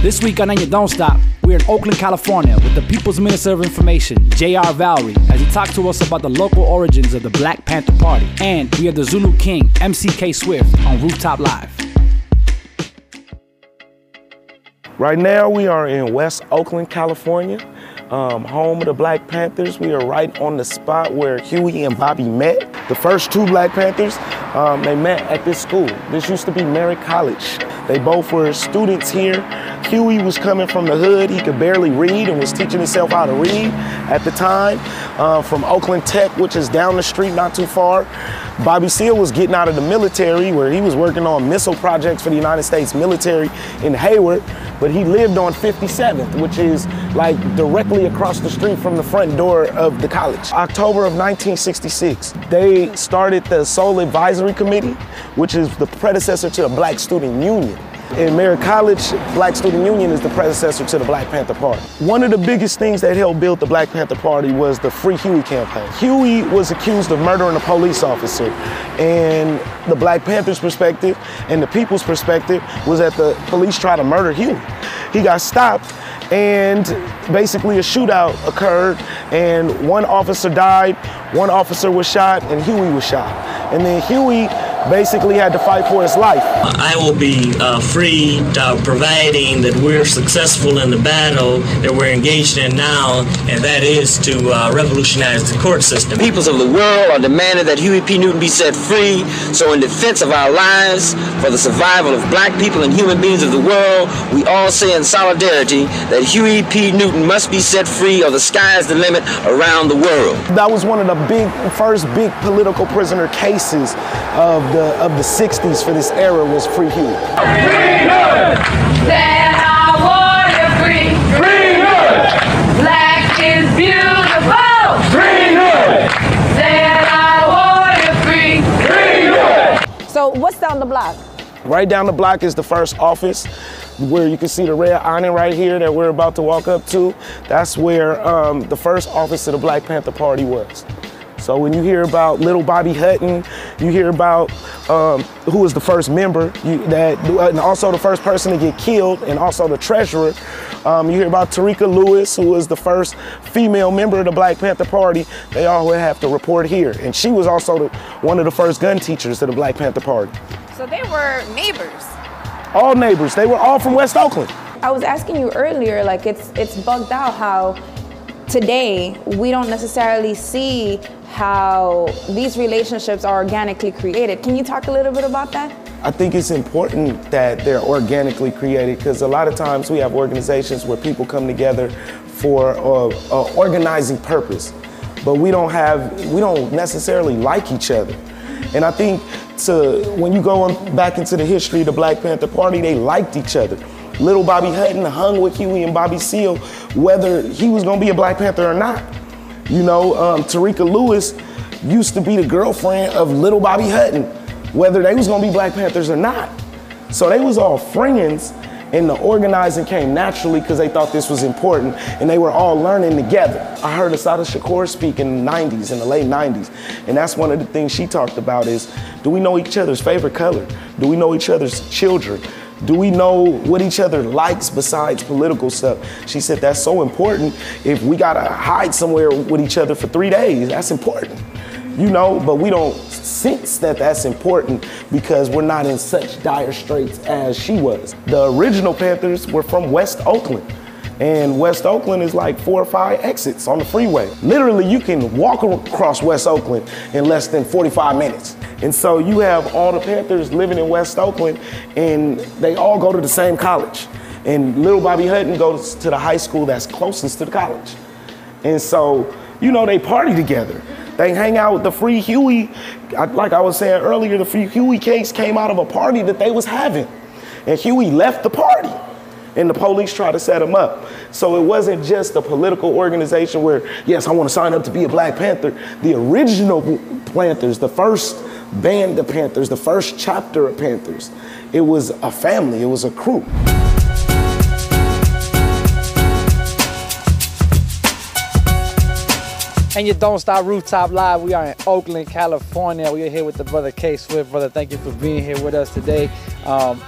This week on And You Don't Stop, we're in Oakland, California with the People's Minister of Information, J.R. Valerie, as he talks to us about the local origins of the Black Panther Party. And we have the Zulu King, MCK Swift, on Rooftop Live. Right now we are in West Oakland, California, home of the Black Panthers. We are right on the spot where Huey and Bobby met. The first two Black Panthers, they met at this school. This used to be Merritt College. They both were students here. Huey was coming from the hood. He could barely read and was teaching himself how to read at the time from Oakland Tech, which is down the street, not too far. Bobby Seale was getting out of the military where he was working on missile projects for the United States military in Hayward, but he lived on 57th, which is like directly across the street from the front door of the college. October of 1966, they started the Soul Advisory Committee, which is the predecessor to the Black Student Union. In Merritt College, Black Student Union is the predecessor to the Black Panther Party. One of the biggest things that helped build the Black Panther Party was the Free Huey campaign. Huey was accused of murdering a police officer, and the Black Panthers' perspective and the people's perspective was that the police tried to murder Huey. He got stopped, and basically a shootout occurred, and one officer died, one officer was shot, and Huey was shot. And then Huey basically had to fight for his life. I will be free, providing that we're successful in the battle that we're engaged in now, and that is to revolutionize the court system. Peoples of the world are demanding that Huey P. Newton be set free. So in defense of our lives, for the survival of black people and human beings of the world, we all say in solidarity that Huey P. Newton must be set free, or the sky is the limit around the world. That was one of the first big political prisoner cases of the 60s for this era, was Free Huey. Freehood! Then I want you free. Freehood! Black is beautiful. Freehood! Then I want you free. Freehood! So what's down the block? Right down the block is the first office, where you can see the red awning right here that we're about to walk up to. That's where the first office of the Black Panther Party was. So when you hear about little Bobby Hutton, you hear about who was the first member, and also the first person to get killed, and also the treasurer. You hear about Tarika Lewis, who was the first female member of the Black Panther Party. They all would have to report here. And she was also one of the first gun teachers of the Black Panther Party. So they were neighbors? All neighbors. They were all from West Oakland. I was asking you earlier, like it's bugged out how today we don't necessarily see how these relationships are organically created. Can you talk a little bit about that? I think it's important that they're organically created, because a lot of times we have organizations where people come together for an organizing purpose, but we don't necessarily like each other. And I think when you go back into the history of the Black Panther Party, they liked each other. Little Bobby Hutton hung with Huey and Bobby Seale, whether he was gonna be a Black Panther or not. You know, Tarika Lewis used to be the girlfriend of Little Bobby Hutton, whether they was gonna be Black Panthers or not. So they was all friends, and the organizing came naturally because they thought this was important, and they were all learning together. I heard Assata Shakur speak in the 90s, in the late 90s, and that's one of the things she talked about is, do we know each other's favorite color? Do we know each other's children? Do we know what each other likes besides political stuff? She said that's so important. If we gotta hide somewhere with each other for 3 days, that's important. You know, but we don't sense that that's important because we're not in such dire straits as she was. The original Panthers were from West Oakland. And West Oakland is like 4 or 5 exits on the freeway. Literally, you can walk across West Oakland in less than 45 minutes. And so you have all the Panthers living in West Oakland, and they all go to the same college. And little Bobby Hutton goes to the high school that's closest to the college. And so, you know, they party together. They hang out with the Free Huey. Like I was saying earlier, the Free Huey case came out of a party that they was having. And Huey left the party, and the police tried to set him up. So it wasn't just a political organization where, yes, I want to sign up to be a Black Panther. The original Panthers, the first band of Panthers, the first chapter of Panthers, it was a family, it was a crew. And you don't stop Rooftop Live. We are in Oakland, California. We are here with the brother K Swift. Brother, thank you for being here with us today.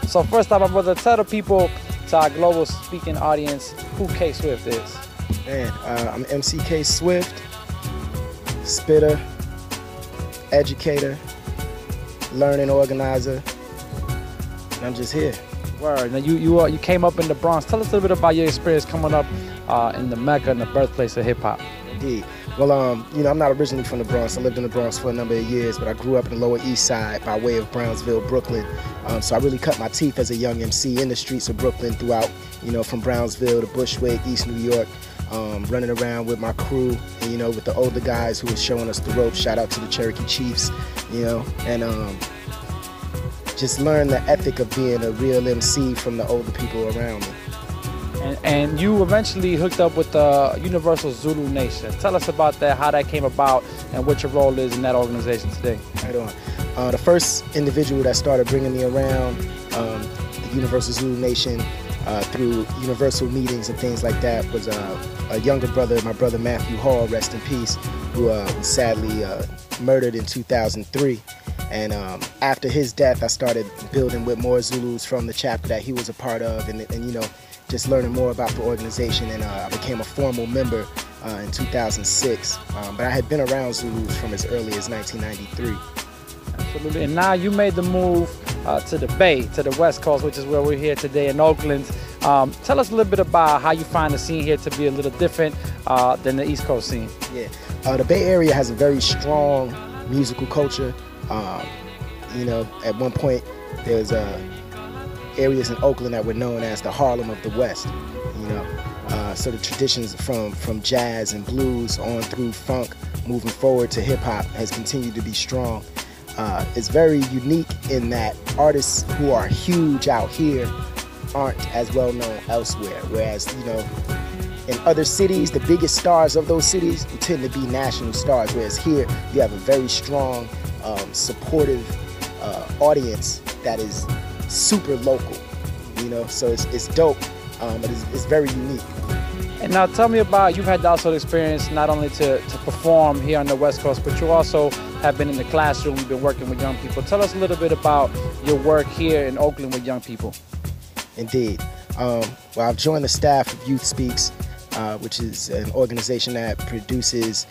So first off, my brother, tell the people to our global speaking audience who K Swift is. Man, I'm MC K Swift, spitter, educator, learning organizer, and I'm just here. Word. Now you came up in the Bronx. Tell us a little bit about your experience coming up in the Mecca and the birthplace of hip hop. Indeed. Well, you know, I'm not originally from the Bronx. I lived in the Bronx for a number of years, but I grew up in the Lower East Side by way of Brownsville, Brooklyn. So I really cut my teeth as a young MC in the streets of Brooklyn throughout, you know, from Brownsville to Bushwick, East New York, running around with my crew, and, you know, with the older guys who were showing us the ropes. Shout out to the Cherokee Chiefs, you know, and just learn the ethic of being a real MC from the older people around me. And you eventually hooked up with the Universal Zulu Nation. Tell us about that, how that came about, and what your role is in that organization today. Right on. The first individual that started bringing me around the Universal Zulu Nation through Universal meetings and things like that was a younger brother, my brother Matthew Hall, rest in peace, who was sadly murdered in 2003. And after his death, I started building with more Zulus from the chapter that he was a part of, and you know, just learning more about the organization, and I became a formal member in 2006. But I had been around Zulus from as early as 1993. Absolutely. And now you made the move to the Bay, to the West Coast, which is where we're here today in Oakland. Tell us a little bit about how you find the scene here to be a little different than the East Coast scene. Yeah, the Bay Area has a very strong musical culture. You know, at one point there's areas in Oakland that were known as the Harlem of the West, you know. So the traditions from jazz and blues on through funk, moving forward to hip hop, has continued to be strong. It's very unique in that artists who are huge out here aren't as well known elsewhere, whereas, you know, in other cities, the biggest stars of those cities tend to be national stars, whereas here you have a very strong, supportive audience that is super local, you know, so it's dope, but it's very unique. And now tell me about, you've had also the experience not only to perform here on the West Coast, but you also have been in the classroom, you've been working with young people. Tell us a little bit about your work here in Oakland with young people. Indeed. Well, I've joined the staff of Youth Speaks, which is an organization that produces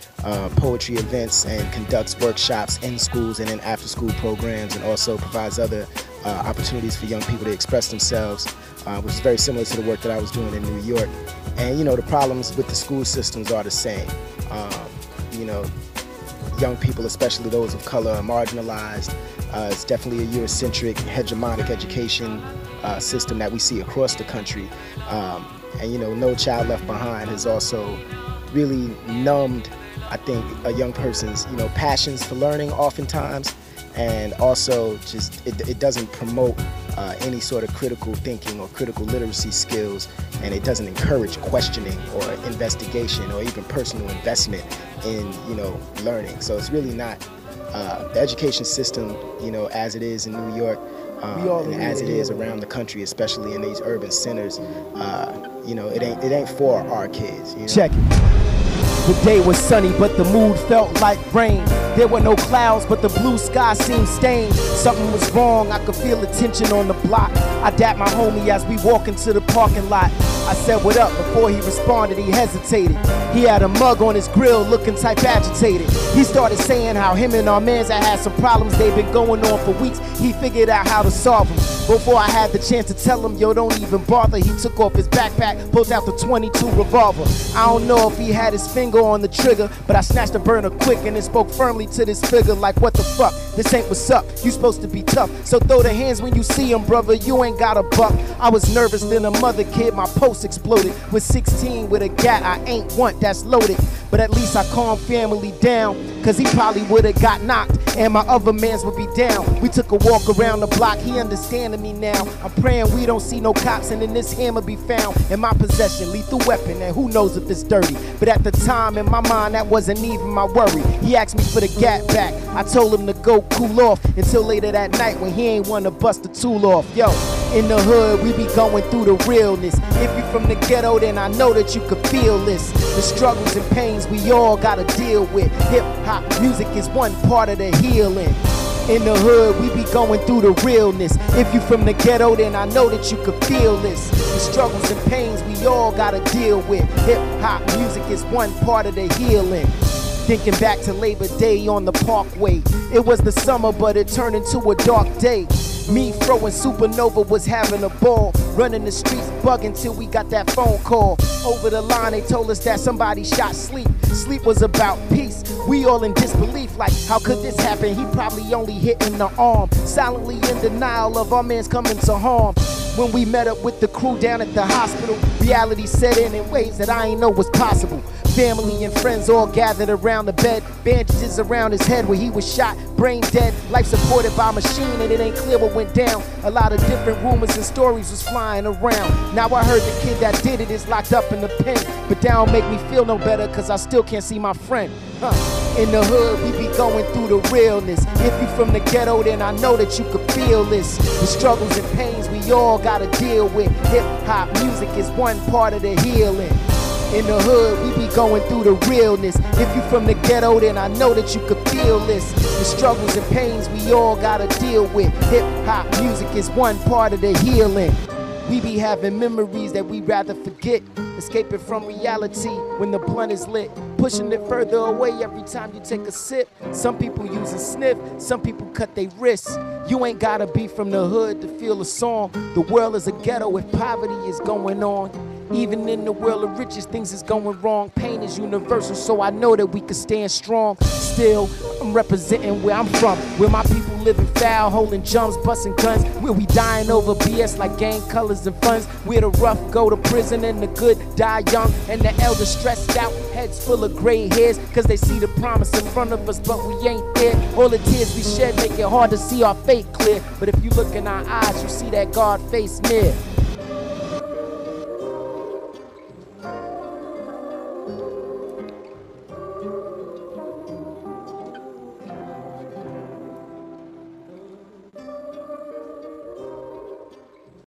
poetry events and conducts workshops in schools and in after-school programs, and also provides other opportunities for young people to express themselves, which is very similar to the work that I was doing in New York. And, you know, the problems with the school systems are the same. You know, young people, especially those of color, are marginalized. It's definitely a Eurocentric, hegemonic education system that we see across the country. And, you know, No Child Left Behind has also really numbed, I think, a young person's, you know, passions for learning oftentimes, and also just it doesn't promote any sort of critical thinking or critical literacy skills, and it doesn't encourage questioning or investigation or even personal investment in, you know, learning. So it's really not the education system, you know, as it is in New York, and as it is around the country, especially in these urban centers. You know, it ain't for our kids. You know? Check it. The day was sunny, but the mood felt like rain. There were no clouds, but the blue sky seemed stained. Something was wrong, I could feel the tension on the block. I dapped my homie as we walked into the parking lot. I said what up, before he responded he hesitated. He had a mug on his grill looking type agitated. He started saying how him and our mans had some problems they've been going on for weeks. He figured out how to solve them. Before I had the chance to tell him, yo, don't even bother, he took off his backpack, pulled out the .22 revolver. I don't know if he had his finger on the trigger, but I snatched the burner quick and then spoke firmly to this figure like, what the fuck, this ain't what's up, you supposed to be tough, so throw the hands when you see him, brother, you ain't got a buck. I was nervous than a mother kid, my pulse exploded. With 16 with a gat, I ain't want, that's loaded. But at least I calmed family down, cause he probably would've got knocked and my other mans would be down. We took a walk around the block, he understanding me now. I'm praying we don't see no cops and then this hammer be found in my possession, lethal weapon, and who knows if it's dirty. But at the time, in my mind, that wasn't even my worry. He asked me for the gat back, I told him to go cool off until later that night when he ain't wanna bust the tool off. Yo, in the hood, we be going through the realness. If you from the ghetto, then I know that you could feel this. The struggles and pains we all gotta deal with. Hip hop music is one part of the healing. In the hood, we be going through the realness. If you from the ghetto, then I know that you could feel this. The struggles and pains we all gotta deal with. Hip-hop music is one part of the healing. Thinking back to Labor Day on the Parkway. It was the summer, but it turned into a dark day. Me throwing supernova was having a ball. Running the streets bugging till we got that phone call. Over the line they told us that somebody shot Sleep. Sleep was about peace. We all in disbelief like how could this happen? He probably only hit in the arm. Silently in denial of our man's coming to harm. When we met up with the crew down at the hospital, reality set in ways that I ain't know was possible. Family and friends all gathered around the bed. Bandages around his head where he was shot, brain dead. Life supported by machine and it ain't clear what went down. A lot of different rumors and stories was flying around. Now I heard the kid that did it is locked up in the pen. But that don't make me feel no better cause I still can't see my friend. In the hood we be going through the realness. If you from the ghetto then I know that you could feel this. The struggles and pains we all gotta deal with. Hip-hop music is one part of the healing. In the hood, we be going through the realness. If you from the ghetto, then I know that you could feel this. The struggles and pains we all gotta deal with. Hip-hop music is one part of the healing. We be having memories that we rather forget. Escaping from reality when the blunt is lit. Pushing it further away every time you take a sip. Some people use a sniff, some people cut their wrists. You ain't gotta be from the hood to feel a song. The world is a ghetto if poverty is going on. Even in the world of riches, things is going wrong. Pain is universal, so I know that we can stand strong. Still, I'm representing where I'm from, where my people living foul, holding jumps, busting guns. Where we dying over BS like gang colors and funds. Where the rough go to prison and the good die young. And the elders stressed out, heads full of gray hairs. Cause they see the promise in front of us, but we ain't there. All the tears we shed make it hard to see our fate clear. But if you look in our eyes, you see that God face near.